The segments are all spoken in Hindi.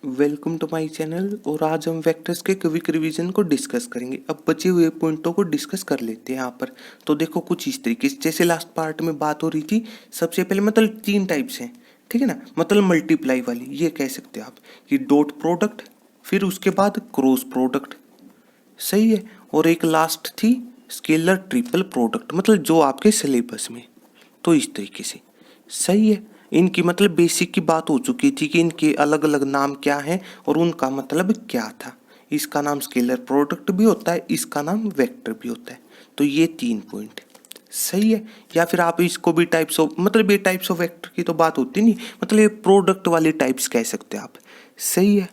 Welcome to my channel. और आज हम वेक्टर्स के क्विक रिवीजन को डिस्कस करेंगे। अब बचे हुए पॉइंटों को डिस्कस कर लेते हैं यहाँ पर। तो देखो कुछ इस तरीके से, जैसे लास्ट पार्ट में बात हो रही थी, सबसे पहले मतलब 3 टाइप्स हैं, ठीक है ना। मतलब मल्टीप्लाई वाली ये कह सकते हो आप कि डॉट प्रोडक्ट, फिर उसके बाद क्रॉस प्रोडक्ट, सही है। और एक लास्ट थी स्केलर ट्रिपल प्रोडक्ट, मतलब जो आपके सिलेबस में। तो इस तरीके से सही है। इनकी मतलब बेसिक की बात हो चुकी थी कि इनके अलग अलग नाम क्या हैं और उनका मतलब क्या था। इसका नाम स्केलर प्रोडक्ट भी होता है, इसका नाम वेक्टर भी होता है। तो ये 3 पॉइंट सही है। या फिर आप इसको भी टाइप्स ऑफ, मतलब ये टाइप्स ऑफ वेक्टर की तो बात होती नहीं, मतलब ये प्रोडक्ट वाले टाइप्स कह सकते हैं आप, सही है।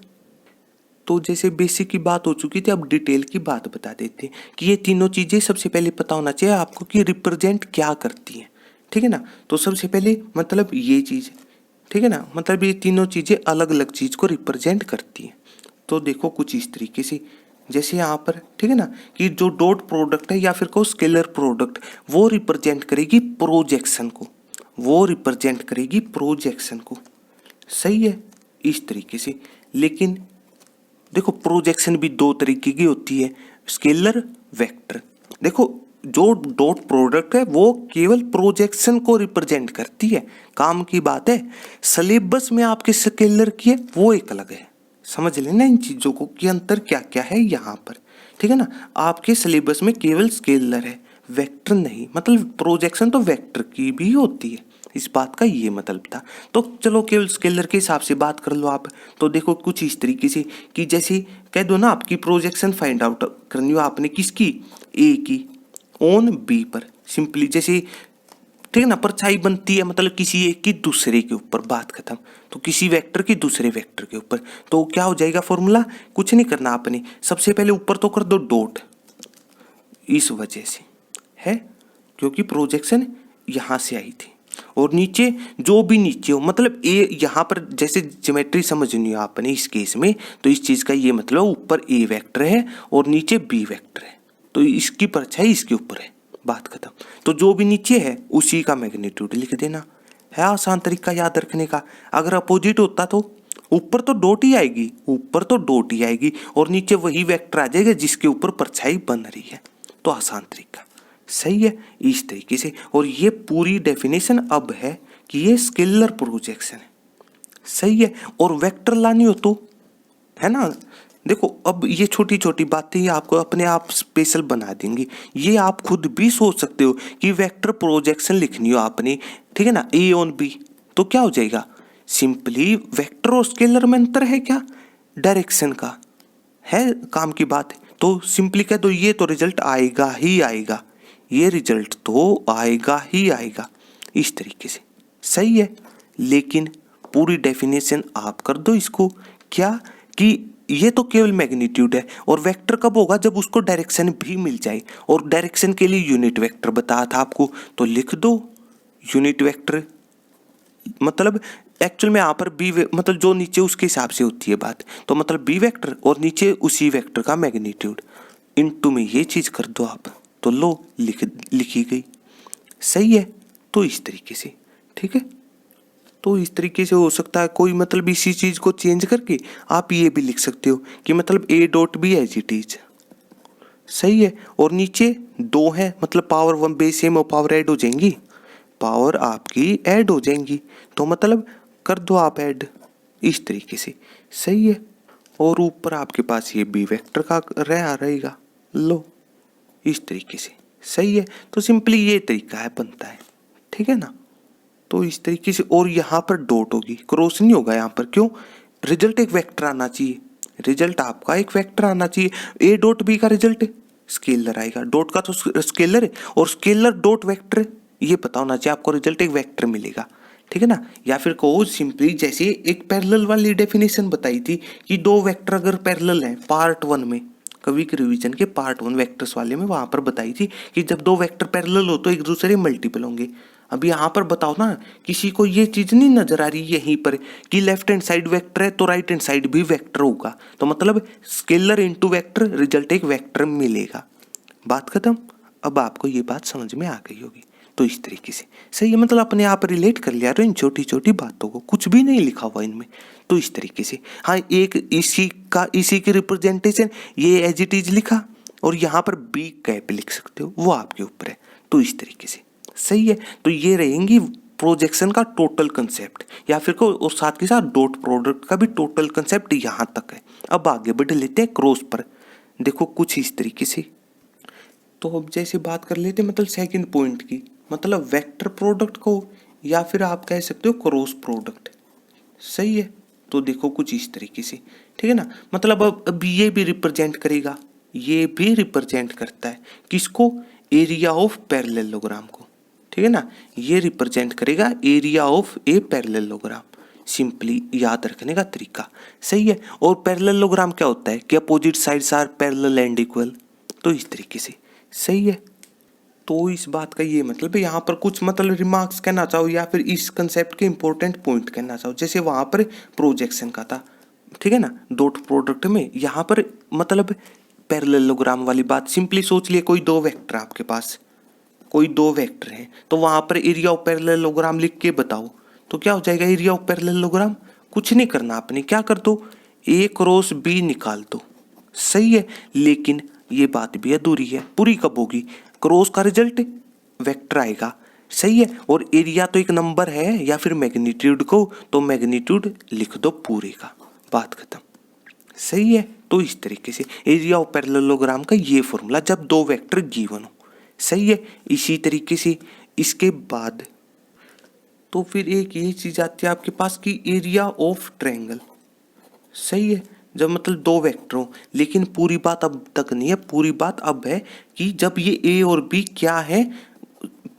तो जैसे बेसिक की बात हो चुकी थी, अब डिटेल की बात बता देते हैं कि ये तीनों चीज़ें सबसे पहले पता होना चाहिए आपको कि रिप्रेजेंट क्या करती हैं, ठीक है ना। तो सबसे पहले मतलब ये चीज़, ठीक है ना, मतलब ये तीनों चीज़ें अलग अलग चीज़ को रिप्रेजेंट करती हैं। तो देखो कुछ इस तरीके से, जैसे यहाँ पर, ठीक है ना, कि जो डॉट प्रोडक्ट है या फिर को स्केलर प्रोडक्ट, वो रिप्रेजेंट करेगी प्रोजेक्शन को, वो रिप्रेजेंट करेगी प्रोजेक्शन को, सही है, इस तरीके से। लेकिन देखो प्रोजेक्शन भी 2 तरीके की होती है, स्केलर, वेक्टर। देखो जो डॉट प्रोडक्ट है वो केवल प्रोजेक्शन को रिप्रेजेंट करती है, काम की बात है। सिलेबस में आपके स्केलर की है वो एक अलग है। समझ लेना इन चीजों को कि अंतर क्या क्या है यहाँ पर, ठीक है ना। आपके सिलेबस में केवल स्केलर है, वेक्टर नहीं। मतलब प्रोजेक्शन तो वेक्टर की भी होती है, इस बात का ये मतलब था। तो चलो केवल स्केलर के हिसाब से बात कर लो आप। तो देखो कुछ इस तरीके से कि जैसे कह दो ना, आपकी प्रोजेक्शन फाइंड आउट करनी हो आपने किसकी, ए की ऑन बी पर, सिंपली जैसे, ठीक है ना, परछाई बनती है मतलब किसी एक की दूसरे के ऊपर, बात खत्म। तो किसी वेक्टर की दूसरे वेक्टर के ऊपर, तो क्या हो जाएगा फॉर्मूला, कुछ नहीं करना आपने, सबसे पहले ऊपर तो कर दो डॉट, इस वजह से है क्योंकि प्रोजेक्शन यहाँ से आई थी। और नीचे जो भी नीचे हो, मतलब ए यहाँ पर जैसे ज्योमेट्री समझनी हो आपने इस केस में, तो इस चीज़ का ये मतलब ऊपर ए वेक्टर है और नीचे बी वेक्टर है, तो इसकी परछाई इसके ऊपर है, बात खत्म। तो जो भी नीचे है उसी का मैग्नीट्यूड लिख देना, है आसान तरीका याद रखने का। अगर अपोजिट होता तो ऊपर तो डॉट ही आएगी, ऊपर तो डॉट ही आएगी और नीचे वही वेक्टर आ जाएगा जिसके ऊपर परछाई बन रही है। तो आसान तरीका, सही है, इस तरीके से। और ये पूरी डेफिनेशन अब है कि ये स्केलर प्रोजेक्शन है, सही है। और वेक्टर लानी हो तो, है ना, देखो अब ये छोटी छोटी बातें ये आपको अपने आप स्पेशल बना देंगी। ये आप खुद भी सोच सकते हो कि वेक्टर प्रोजेक्शन लिखनी हो आपने, ठीक है ना, ए ऑन बी, तो क्या हो जाएगा, सिंपली वेक्टर और स्केलर में अंतर है क्या, डायरेक्शन का है, काम की बात है। तो सिंपली कह दो ये तो रिजल्ट आएगा ही आएगा, ये रिजल्ट तो आएगा ही आएगा, इस तरीके से, सही है। लेकिन पूरी डेफिनेशन आप कर दो इसको, क्या कि ये तो केवल मैग्नीट्यूड है, और वेक्टर कब होगा, जब उसको डायरेक्शन भी मिल जाए। और डायरेक्शन के लिए यूनिट वेक्टर बताया था आपको, तो लिख दो यूनिट वेक्टर। मतलब एक्चुअल में यहाँ पर बी मतलब जो नीचे उसके हिसाब से होती है बात, तो मतलब बी वेक्टर और नीचे उसी वेक्टर का मैग्नीट्यूड, इनटू में ये चीज कर दो आप, तो लो लिखी गई, सही है। तो इस तरीके से, ठीक है। तो इस तरीके से हो सकता है कोई, मतलब इसी चीज को चेंज करके आप ये भी लिख सकते हो कि मतलब ए डॉट भी एज इट इज, सही है। और नीचे 2 है, मतलब पावर 1 बेस सेम और पावर ऐड हो जाएंगी, पावर आपकी ऐड हो जाएंगी, तो मतलब कर दो आप ऐड, इस तरीके से, सही है। और ऊपर आपके पास ये बी वेक्टर का रहेगा, लो इस तरीके से, सही है। तो सिंपली ये तरीका है बनता है, ठीक है ना। तो इस तरीके से, और यहाँ पर डॉट होगी, क्रॉस नहीं होगा यहाँ पर, क्यों, रिजल्ट एक वेक्टर आना चाहिए, रिजल्ट आपका एक वेक्टर आना चाहिए। ए डॉट बी का रिजल्ट स्केलर आएगा, डॉट का तो स्केलर है, और स्केलर डॉट वेक्टर, ये पता होना चाहिए आपको, रिजल्ट एक वेक्टर मिलेगा, ठीक है ना। या फिर कहो सिंपली जैसे एक पैरेलल वाली डेफिनेशन बताई थी कि 2 वेक्टर अगर पैरेलल हैं, पार्ट 1 में, क्विक रिवीजन के पार्ट 1 वेक्टर्स वाले में वहां पर बताई थी कि जब 2 वेक्टर पैरेलल हो तो एक दूसरे मल्टीपल होंगे। अब यहाँ पर बताओ ना, किसी को ये चीज नहीं नजर आ रही यहीं पर कि लेफ्ट हैंड साइड वेक्टर है तो राइट हैंड साइड भी वेक्टर होगा, तो मतलब स्केलर इनटू वेक्टर, रिजल्ट एक वेक्टर मिलेगा, बात खत्म। अब आपको ये बात समझ में आ गई होगी। तो इस तरीके से सही है, मतलब अपने आप रिलेट कर लिया इन छोटी छोटी बातों को, कुछ भी नहीं लिखा हुआ इनमें। तो इस तरीके से हाँ, एक इसी की रिप्रेजेंटेशन ये एज इट इज लिखा, और यहाँ पर बी कैप लिख सकते हो, वो आपके ऊपर है। तो इस तरीके से सही है। तो ये रहेंगी प्रोजेक्शन का टोटल कंसेप्ट, या फिर को और साथ के साथ डॉट प्रोडक्ट का भी टोटल कंसेप्ट यहाँ तक है। अब आगे बढ़ लेते हैं क्रॉस पर। देखो कुछ इस तरीके से, तो अब जैसे बात कर लेते हैं मतलब सेकंड पॉइंट की, मतलब वेक्टर प्रोडक्ट को, या फिर आप कह सकते हो क्रॉस प्रोडक्ट। सही है। तो देखो कुछ इस तरीके से, ठीक है ना, मतलब अब ये भी रिप्रेजेंट करेगा, ये भी रिप्रेजेंट करता है किसको, एरिया ऑफ पैरेललोग्राम को, ठीक है ना, ये रिप्रेजेंट करेगा area of a parallelogram. Simply याद रखने का तरीका। सही है। और पैरेललोग्राम क्या होता है कि opposite sides are parallel and equal. तो इस तरीके से सही है। तो इस बात का ये मतलब है, यहाँ पर कुछ मतलब रिमार्क्स कहना चाहो या फिर इस कंसेप्ट के इंपॉर्टेंट पॉइंट कहना चाहो, जैसे वहाँ पर प्रोजेक्शन का था, ठीक है ना, डॉट प्रोडक्ट में यहाँ पर मतलब पैरेललोग्राम वाली बात सिंपली सोच लिए, कोई दो वेक्टर आपके पास, कोई दो वेक्टर हैं, तो वहाँ पर एरिया ऑफ पैरेललोग्राम लिख के बताओ, तो क्या हो जाएगा एरिया ऑफ पैरेललोग्राम। कुछ नहीं करना आपने, क्या कर दो, ए क्रॉस बी निकाल दो। सही है। लेकिन ये बात भी अधूरी है, पूरी कब होगी, क्रॉस का रिजल्ट वेक्टर आएगा। सही है। और एरिया तो एक नंबर है या फिर मैग्नीट्यूड को, तो मैग्नीट्यूड लिख दो पूरे का, बात खत्म। सही है। तो इस तरीके से एरिया ऑफ पैरेललोग्राम का ये फॉर्मूला जब दो वेक्टर गिवन हो। सही है। इसी तरीके से इसके बाद तो फिर एक ये चीज आती है आपके पास की एरिया ऑफ ट्रायंगल। सही है। जब मतलब दो वेक्टर हो, लेकिन पूरी बात अब तक नहीं है, पूरी बात अब है कि जब ये ए और बी क्या है,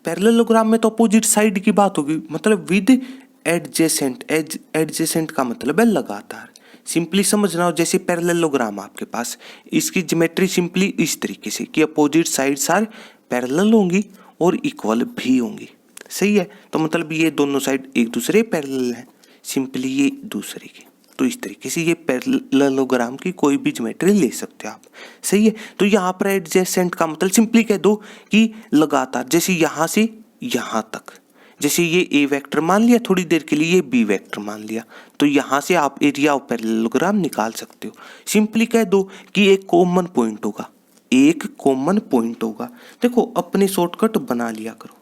पैरेललोग्राम में तो अपोजिट साइड की बात होगी, मतलब विद एडजेसेंट। एडजेसेंट का मतलब है लगातार। सिंपली समझना हो, जैसे पैरेललोग्राम आपके पास, इसकी ज्योमेट्री सिंपली इस तरीके से कि अपोजिट साइड्स आर पैरेलल होंगी और इक्वल भी होंगी। सही है। तो मतलब ये दोनों साइड एक दूसरे पैरेलल हैं, सिंपली ये दूसरे के। तो इस तरीके से ये पैरेललोग्राम की कोई भी ज्योमेट्री ले सकते हो आप। सही है। तो यहाँ पर एडजेसेंट का मतलब सिंपली कह दो कि लगातार, जैसे यहाँ से यहाँ तक, जैसे ये ए वेक्टर मान लिया थोड़ी देर के लिए, ये बी वेक्टर मान लिया, तो यहाँ से आप एरिया ऑफ पैरेललोग्राम निकाल सकते हो। सिंपली कह दो कि एक कॉमन पॉइंट होगा, एक कॉमन पॉइंट होगा। देखो अपने शॉर्टकट बना लिया करो।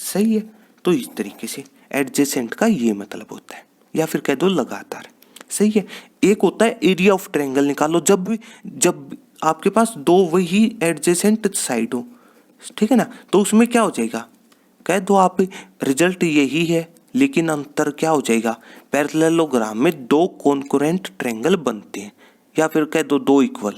सही है। तो इस तरीके से एडजेसेंट का ये मतलब होता है, या फिर कह दो लगातार। सही है। एक होता है एरिया ऑफ ट्रायंगल निकालो, जब आपके पास दो वही एडजेसेंट साइड हो, ठीक है ना, तो उसमें क्या हो जाएगा, कह दो आप रिजल्ट यही है, लेकिन अंतर क्या हो जाएगा, पैरेललोग्राम में दो कॉन्करेंट ट्रायंगल बनते हैं, या फिर कह दो दो इक्वल,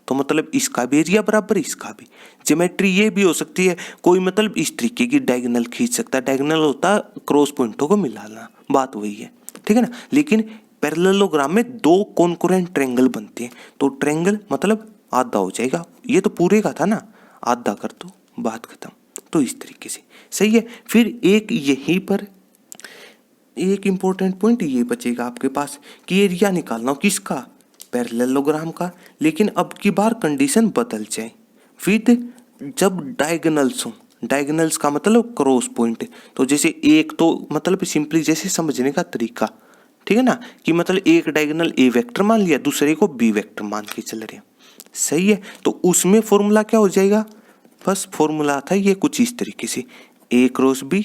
तो मतलब इसका भी एरिया बराबर इसका भी। ज्योमेट्री ये भी हो सकती है, कोई मतलब इस तरीके की डायगोनल खींच सकता है, डायगोनल होता क्रॉस पॉइंटों को मिलाना, बात वही है, ठीक है ना। लेकिन पैरेललोग्राम में दो कॉन्करेंट ट्रायंगल बनते हैं, तो ट्रायंगल मतलब आधा हो जाएगा, ये तो पूरे का था ना, आधा कर दो, बात खत्म। तो इस तरीके से सही है। फिर एक यहीं पर एक इंपॉर्टेंट पॉइंट ये बचेगा आपके पास कि एरिया निकालना हो किसका, पैरेललोग्राम का, लेकिन अब की बार कंडीशन बदल जाए, विद जब डायगोनल्स हो, डायगोनल्स का मतलब क्रॉस पॉइंट। तो जैसे एक तो मतलब सिंपली जैसे समझने का तरीका, ठीक है ना, कि मतलब एक डायगोनल ए वेक्टर मान लिया, दूसरे को बी वेक्टर मान के चल रहे हैं। सही है। तो उसमें फॉर्मूला क्या हो जाएगा, बस फॉर्मूला था ये कुछ इस तरीके से, ए क्रॉस बी।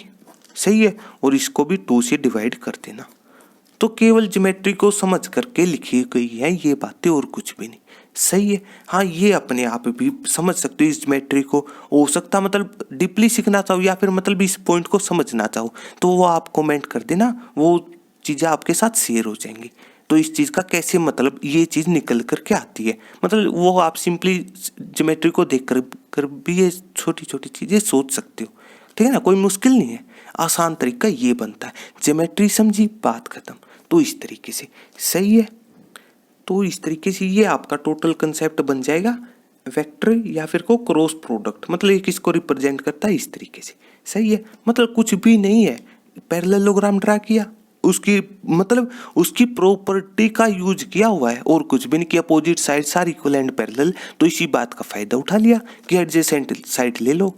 सही है। और इसको भी 2 से डिवाइड कर देना। तो केवल ज्योमेट्री को समझ करके लिखी गई है ये बातें, और कुछ भी नहीं। सही है। हाँ, ये अपने आप भी समझ सकते हो इस ज्योमेट्री को, हो सकता मतलब डीपली सीखना चाहो या फिर मतलब इस पॉइंट को समझना चाहो, तो वो आप कमेंट कर देना, वो चीज़ें आपके साथ शेयर हो जाएंगी। तो इस चीज़ का कैसे मतलब ये चीज़ निकल कर के आती है, मतलब वो आप सिंपली ज्योमेट्री को देख कर भी ये छोटी छोटी चीज़ें सोच सकते हो, ठीक है ना, कोई मुश्किल नहीं है, आसान तरीका ये बनता है, ज्योमेट्री समझी, बात खत्म। तो इस तरीके से सही है। तो इस तरीके से ये आपका टोटल कंसेप्ट बन जाएगा वेक्टर या फिर को क्रॉस प्रोडक्ट, मतलब ये किसको रिप्रेजेंट करता है, इस तरीके से। सही है। मतलब कुछ भी नहीं है, पैरेललोग्राम ड्रा किया, उसकी मतलब उसकी प्रॉपर्टी का यूज किया हुआ है, और कुछ भी नहीं किया, opposite sides are equal and parallel. तो इसी बात का फायदा उठा लिया कि एडजेसेंट साइड ले लो,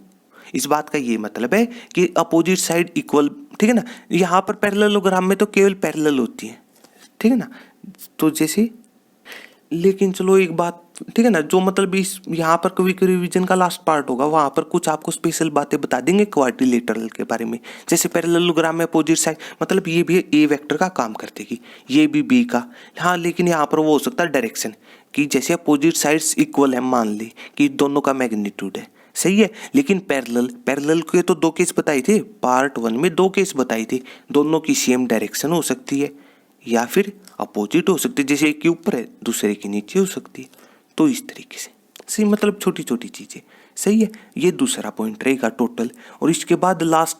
इस बात का ये मतलब है कि अपोजिट साइड इक्वल, ठीक है ना। यहाँ पर पैरेललोग्राम में तो केवल पैरेलल होती है, ठीक है ना। तो जैसे, लेकिन चलो एक बात, ठीक है ना, जो मतलब इस यहाँ पर क्विक रिवीजन का लास्ट पार्ट होगा वहाँ पर कुछ आपको स्पेशल बातें बता देंगे क्वाड्रिलेटरल के बारे में। जैसे पैरेललोग्राम में अपोजिट साइड मतलब ये भी ए वेक्टर का काम कर देगी, ये भी बी का। हाँ, लेकिन यहाँ पर वो हो सकता है डायरेक्शन कि जैसे अपोजिट साइड्स इक्वल है, मान ली कि दोनों का मैग्नीट्यूड है, सही है। लेकिन पैरेलल के तो दो केस बताए थे, पार्ट 1 में दो केस बताए थे, दोनों की सेम डायरेक्शन हो सकती है या फिर अपोजिट हो सकती है, जैसे एक के ऊपर है दूसरे के नीचे हो सकती है। तो इस तरीके से सही, मतलब छोटी छोटी चीज़ें, सही है। ये दूसरा पॉइंट रहेगा टोटल। और इसके बाद लास्ट,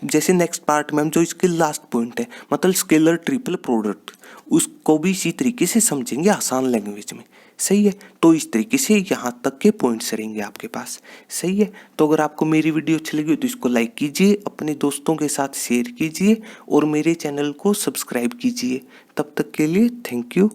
जैसे नेक्स्ट पार्ट में हम जो इसके लास्ट पॉइंट है मतलब स्केलर ट्रिपल प्रोडक्ट, उसको भी इसी तरीके से समझेंगे आसान लैंग्वेज में, सही है। तो इस तरीके से यहाँ तक के पॉइंट्स रहेंगे आपके पास, सही है। तो अगर आपको मेरी वीडियो अच्छी लगी हो तो इसको लाइक कीजिए, अपने दोस्तों के साथ शेयर कीजिए और मेरे चैनल को सब्सक्राइब कीजिए। तब तक के लिए थैंक यू।